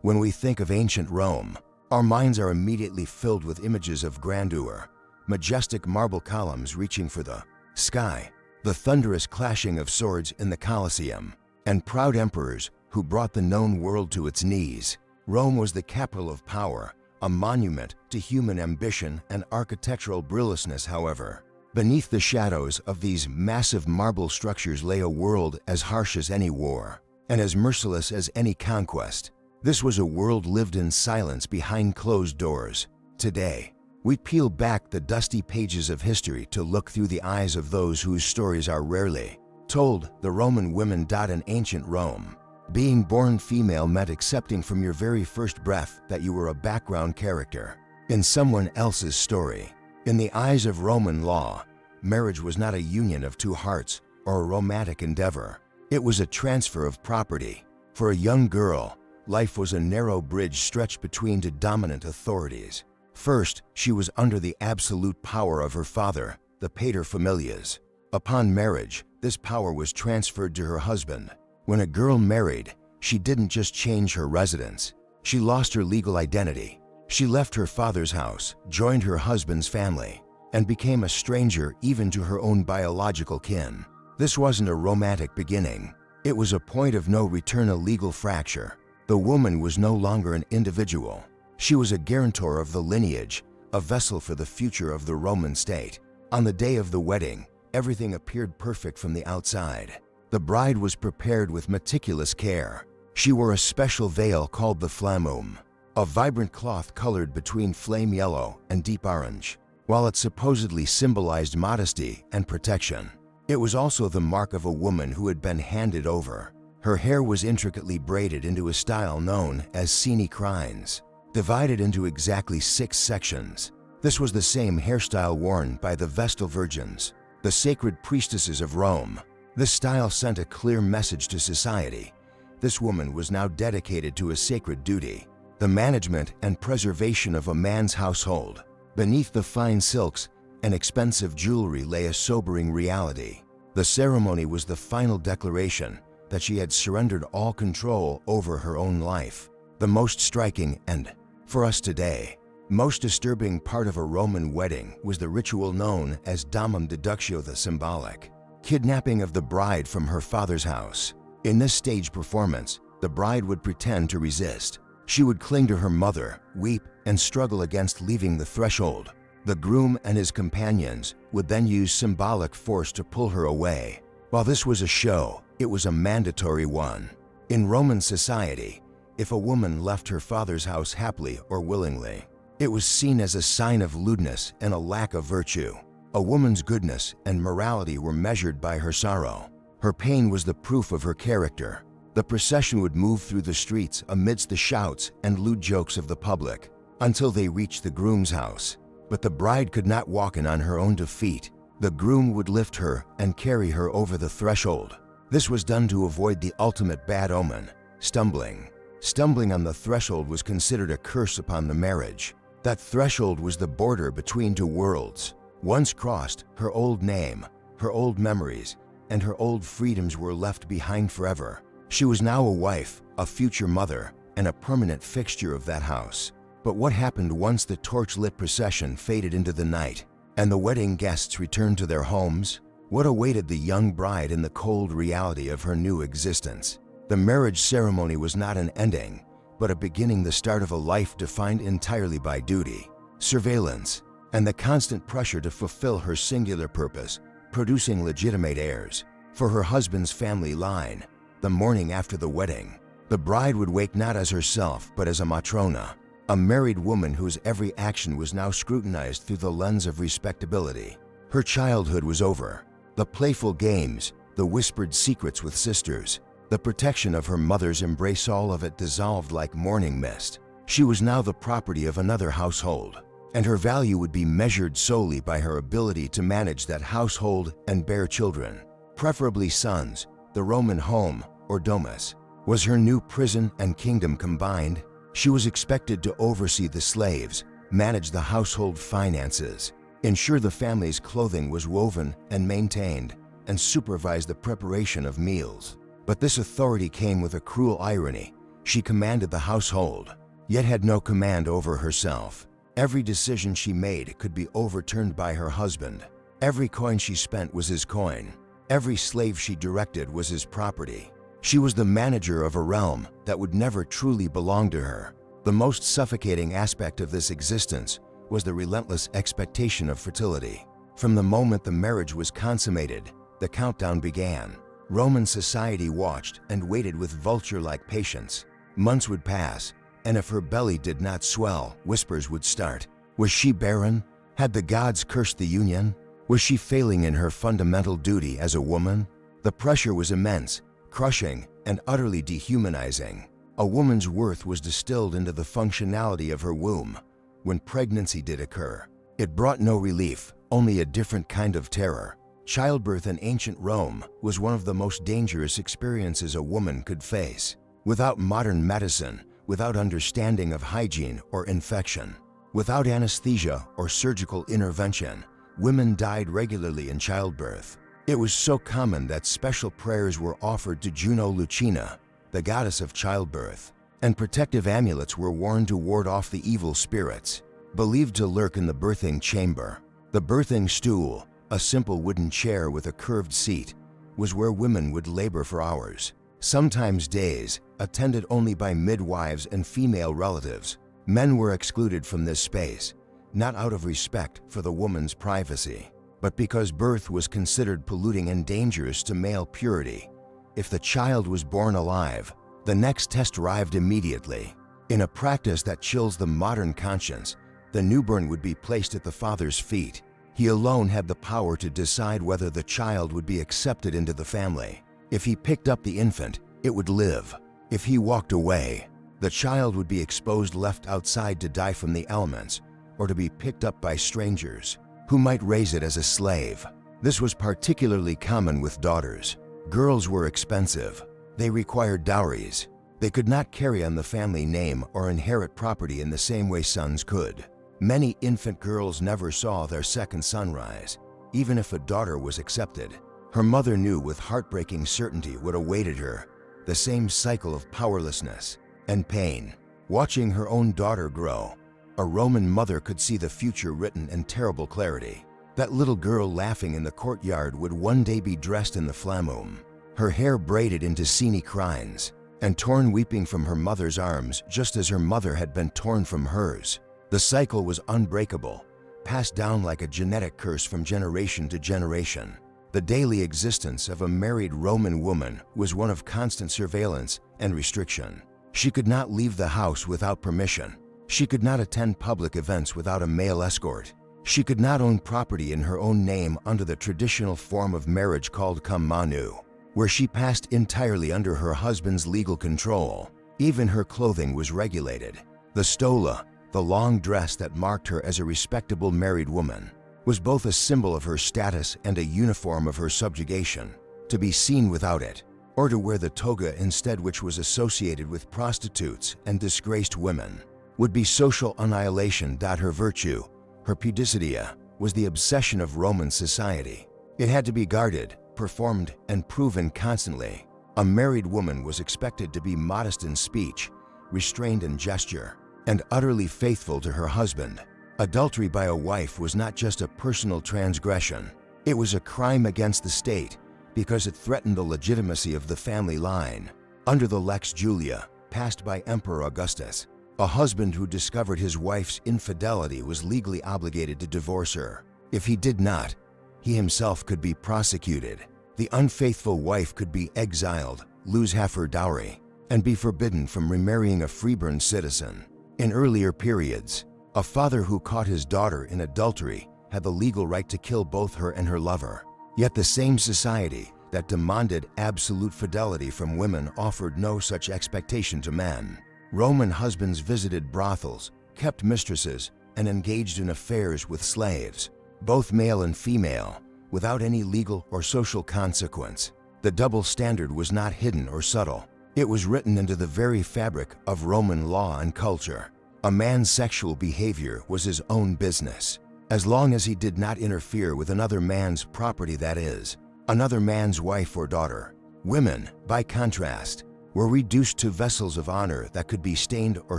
When we think of ancient Rome, our minds are immediately filled with images of grandeur, majestic marble columns reaching for the sky, the thunderous clashing of swords in the Colosseum, and proud emperors who brought the known world to its knees. Rome was the capital of power, a monument to human ambition and architectural brilliantness. However, beneath the shadows of these massive marble structures lay a world as harsh as any war, and as merciless as any conquest. This was a world lived in silence behind closed doors. Today, we peel back the dusty pages of history to look through the eyes of those whose stories are rarely told. The Roman women. In ancient Rome, being born female meant accepting from your very first breath that you were a background character in someone else's story. In the eyes of Roman law, marriage was not a union of two hearts or a romantic endeavor. It was a transfer of property. For a young girl, life was a narrow bridge stretched between two dominant authorities. First, she was under the absolute power of her father, the pater familias. Upon marriage, this power was transferred to her husband. When a girl married, she didn't just change her residence. She lost her legal identity. She left her father's house, joined her husband's family, and became a stranger even to her own biological kin. This wasn't a romantic beginning. It was a point of no return, a legal fracture. The woman was no longer an individual. She was a guarantor of the lineage, a vessel for the future of the Roman state. On the day of the wedding, everything appeared perfect from the outside. The bride was prepared with meticulous care. She wore a special veil called the flammum, a vibrant cloth colored between flame yellow and deep orange. While it supposedly symbolized modesty and protection, it was also the mark of a woman who had been handed over. Her hair was intricately braided into a style known as sine crines, divided into exactly 6 sections. This was the same hairstyle worn by the Vestal Virgins, the sacred priestesses of Rome. This style sent a clear message to society. This woman was now dedicated to a sacred duty, the management and preservation of a man's household. Beneath the fine silks and expensive jewelry lay a sobering reality. The ceremony was the final declaration that she had surrendered all control over her own life. The most striking and, for us today, most disturbing part of a Roman wedding was the ritual known as Domum, Deductio, the symbolic kidnapping of the bride from her father's house. In this stage performance, the bride would pretend to resist. She would cling to her mother, weep, and struggle against leaving the threshold. The groom and his companions would then use symbolic force to pull her away. While this was a show, it was a mandatory one. In Roman society, if a woman left her father's house happily or willingly, it was seen as a sign of lewdness and a lack of virtue. A woman's goodness and morality were measured by her sorrow. Her pain was the proof of her character. The procession would move through the streets amidst the shouts and lewd jokes of the public until they reached the groom's house. But the bride could not walk in on her own defeat. The groom would lift her and carry her over the threshold. This was done to avoid the ultimate bad omen, stumbling. Stumbling on the threshold was considered a curse upon the marriage. That threshold was the border between two worlds. Once crossed, her old name, her old memories, and her old freedoms were left behind forever. She was now a wife, a future mother, and a permanent fixture of that house. But what happened once the torch-lit procession faded into the night and the wedding guests returned to their homes? What awaited the young bride in the cold reality of her new existence? The marriage ceremony was not an ending, but a beginning, the start of a life defined entirely by duty, surveillance, and the constant pressure to fulfill her singular purpose, producing legitimate heirs for her husband's family line. The morning after the wedding, the bride would wake not as herself but as a Matrona, a married woman whose every action was now scrutinized through the lens of respectability. Her childhood was over. The playful games, the whispered secrets with sisters, the protection of her mother's embrace, all of it dissolved like morning mist. She was now the property of another household, and her value would be measured solely by her ability to manage that household and bear children, preferably sons. The Roman home, or domus, was her new prison and kingdom combined. She was expected to oversee the slaves, manage the household finances, ensure the family's clothing was woven and maintained, and supervise the preparation of meals. But this authority came with a cruel irony. She commanded the household, yet had no command over herself. Every decision she made could be overturned by her husband. Every coin she spent was his coin. Every slave she directed was his property. She was the manager of a realm that would never truly belong to her. The most suffocating aspect of this existence was the relentless expectation of fertility. From the moment the marriage was consummated, the countdown began. Roman society watched and waited with vulture-like patience. Months would pass, and if her belly did not swell, whispers would start. Was she barren? Had the gods cursed the union? Was she failing in her fundamental duty as a woman? The pressure was immense, crushing, and utterly dehumanizing. A woman's worth was distilled into the functionality of her womb. When pregnancy did occur, it brought no relief, only a different kind of terror. Childbirth in ancient Rome was one of the most dangerous experiences a woman could face. Without modern medicine, without understanding of hygiene or infection, without anesthesia or surgical intervention, women died regularly in childbirth. It was so common that special prayers were offered to Juno Lucina, the goddess of childbirth, and protective amulets were worn to ward off the evil spirits, believed to lurk in the birthing chamber. The birthing stool, a simple wooden chair with a curved seat, was where women would labor for hours, sometimes days, attended only by midwives and female relatives. Men were excluded from this space, not out of respect for the woman's privacy, but because birth was considered polluting and dangerous to male purity. If the child was born alive, the next test arrived immediately. In a practice that chills the modern conscience, the newborn would be placed at the father's feet. He alone had the power to decide whether the child would be accepted into the family. If he picked up the infant, it would live. If he walked away, the child would be exposed, left outside to die from the elements, or to be picked up by strangers, who might raise it as a slave. This was particularly common with daughters. Girls were expensive. They required dowries. They could not carry on the family name or inherit property in the same way sons could. Many infant girls never saw their second sunrise. Even if a daughter was accepted, her mother knew with heartbreaking certainty what awaited her, the same cycle of powerlessness and pain. Watching her own daughter grow, a Roman mother could see the future written in terrible clarity. That little girl laughing in the courtyard would one day be dressed in the flammum, her hair braided into sceney crines, and torn weeping from her mother's arms just as her mother had been torn from hers. The cycle was unbreakable, passed down like a genetic curse from generation to generation. The daily existence of a married Roman woman was one of constant surveillance and restriction. She could not leave the house without permission. She could not attend public events without a male escort. She could not own property in her own name under the traditional form of marriage called cum manu, where she passed entirely under her husband's legal control. Even her clothing was regulated. The stola, the long dress that marked her as a respectable married woman, was both a symbol of her status and a uniform of her subjugation. To be seen without it, or to wear the toga instead, which was associated with prostitutes and disgraced women, would be social annihilation. Her virtue, her pudicitia, was the obsession of Roman society. It had to be guarded, performed, and proven constantly. A married woman was expected to be modest in speech, restrained in gesture, and utterly faithful to her husband. Adultery by a wife was not just a personal transgression. It was a crime against the state because it threatened the legitimacy of the family line. Under the Lex Julia, passed by Emperor Augustus, a husband who discovered his wife's infidelity was legally obligated to divorce her. If he did not, he himself could be prosecuted. The unfaithful wife could be exiled, lose half her dowry, and be forbidden from remarrying a freeborn citizen. In earlier periods, a father who caught his daughter in adultery had the legal right to kill both her and her lover. Yet the same society that demanded absolute fidelity from women offered no such expectation to men. Roman husbands visited brothels, kept mistresses, and engaged in affairs with slaves, both male and female, without any legal or social consequence. The double standard was not hidden or subtle. It was written into the very fabric of Roman law and culture. A man's sexual behavior was his own business, as long as he did not interfere with another man's property, that is, another man's wife or daughter. Women, by contrast, were reduced to vessels of honor that could be stained or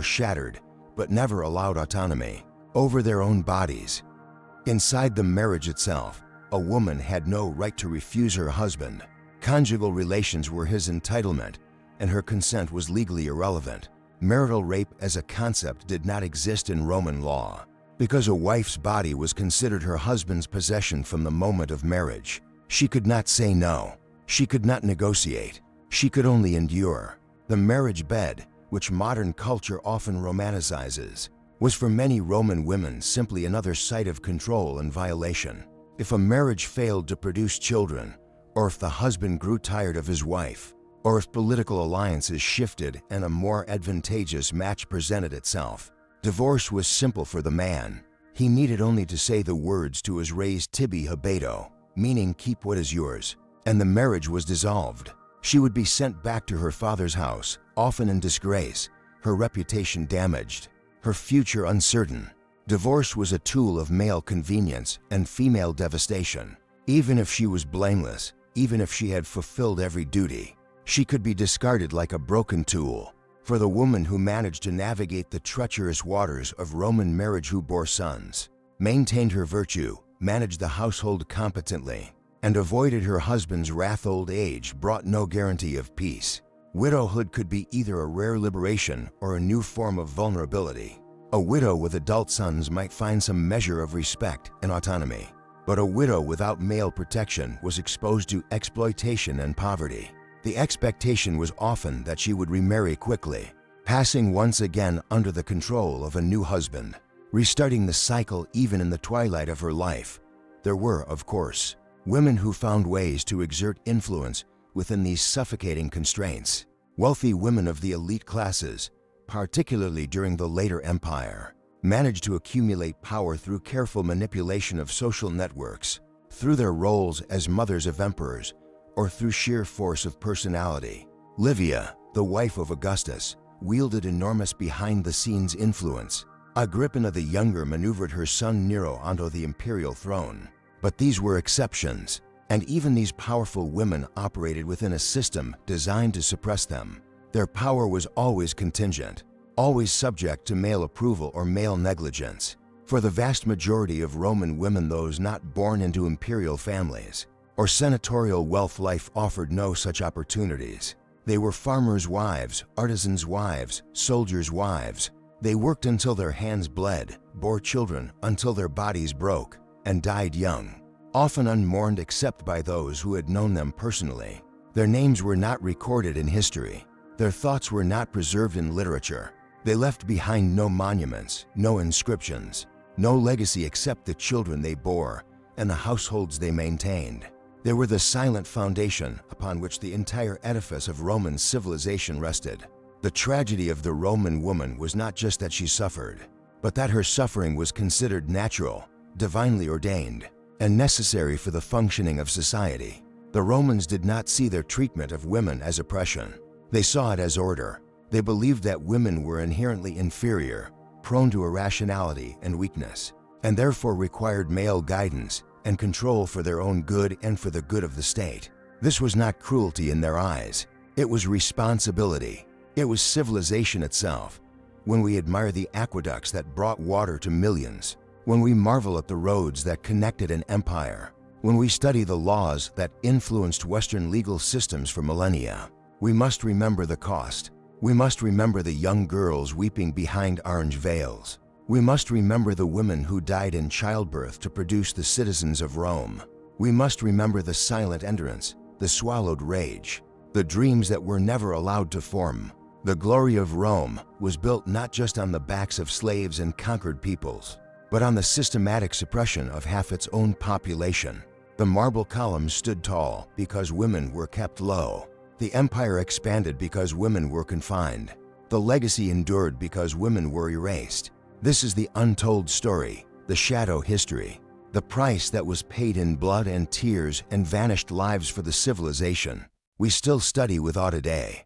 shattered, but never allowed autonomy over their own bodies. Inside the marriage itself, a woman had no right to refuse her husband. Conjugal relations were his entitlement, and her consent was legally irrelevant. Marital rape as a concept did not exist in Roman law, because a wife's body was considered her husband's possession from the moment of marriage. She could not say no. She could not negotiate. She could only endure. The marriage bed, which modern culture often romanticizes, was for many Roman women simply another site of control and violation. If a marriage failed to produce children, or if the husband grew tired of his wife, or if political alliances shifted and a more advantageous match presented itself, divorce was simple for the man. He needed only to say the words to his raised tibi habeto, meaning keep what is yours, and the marriage was dissolved. She would be sent back to her father's house, often in disgrace, her reputation damaged, her future uncertain. Divorce was a tool of male convenience and female devastation. Even if she was blameless, even if she had fulfilled every duty, she could be discarded like a broken tool. For the woman who managed to navigate the treacherous waters of Roman marriage, who bore sons, maintained her virtue, managed the household competently, and avoided her husband's wrath, old age brought no guarantee of peace. Widowhood could be either a rare liberation or a new form of vulnerability. A widow with adult sons might find some measure of respect and autonomy, but a widow without male protection was exposed to exploitation and poverty. The expectation was often that she would remarry quickly, passing once again under the control of a new husband, restarting the cycle even in the twilight of her life. There were, of course, women who found ways to exert influence within these suffocating constraints. Wealthy women of the elite classes, particularly during the later empire, managed to accumulate power through careful manipulation of social networks, through their roles as mothers of emperors, or through sheer force of personality. Livia, the wife of Augustus, wielded enormous behind-the-scenes influence. Agrippina the Younger maneuvered her son Nero onto the imperial throne. But these were exceptions, and even these powerful women operated within a system designed to suppress them. Their power was always contingent, always subject to male approval or male negligence. For the vast majority of Roman women, those not born into imperial families or senatorial wealth, life offered no such opportunities. They were farmers' wives, artisans' wives, soldiers' wives. They worked until their hands bled, bore children until their bodies broke, and died young, often unmourned except by those who had known them personally. Their names were not recorded in history. Their thoughts were not preserved in literature. They left behind no monuments, no inscriptions, no legacy except the children they bore and the households they maintained. They were the silent foundation upon which the entire edifice of Roman civilization rested. The tragedy of the Roman woman was not just that she suffered, but that her suffering was considered natural, divinely ordained, and necessary for the functioning of society. The Romans did not see their treatment of women as oppression. They saw it as order. They believed that women were inherently inferior, prone to irrationality and weakness, and therefore required male guidance and control for their own good and for the good of the state. This was not cruelty in their eyes. It was responsibility. It was civilization itself. When we admire the aqueducts that brought water to millions, when we marvel at the roads that connected an empire, when we study the laws that influenced Western legal systems for millennia, we must remember the cost. We must remember the young girls weeping behind orange veils. We must remember the women who died in childbirth to produce the citizens of Rome. We must remember the silent endurance, the swallowed rage, the dreams that were never allowed to form. The glory of Rome was built not just on the backs of slaves and conquered peoples, but on the systematic suppression of half its own population. The marble columns stood tall because women were kept low. The empire expanded because women were confined. The legacy endured because women were erased. This is the untold story, the shadow history, the price that was paid in blood and tears and vanished lives for the civilization we still study with awe today.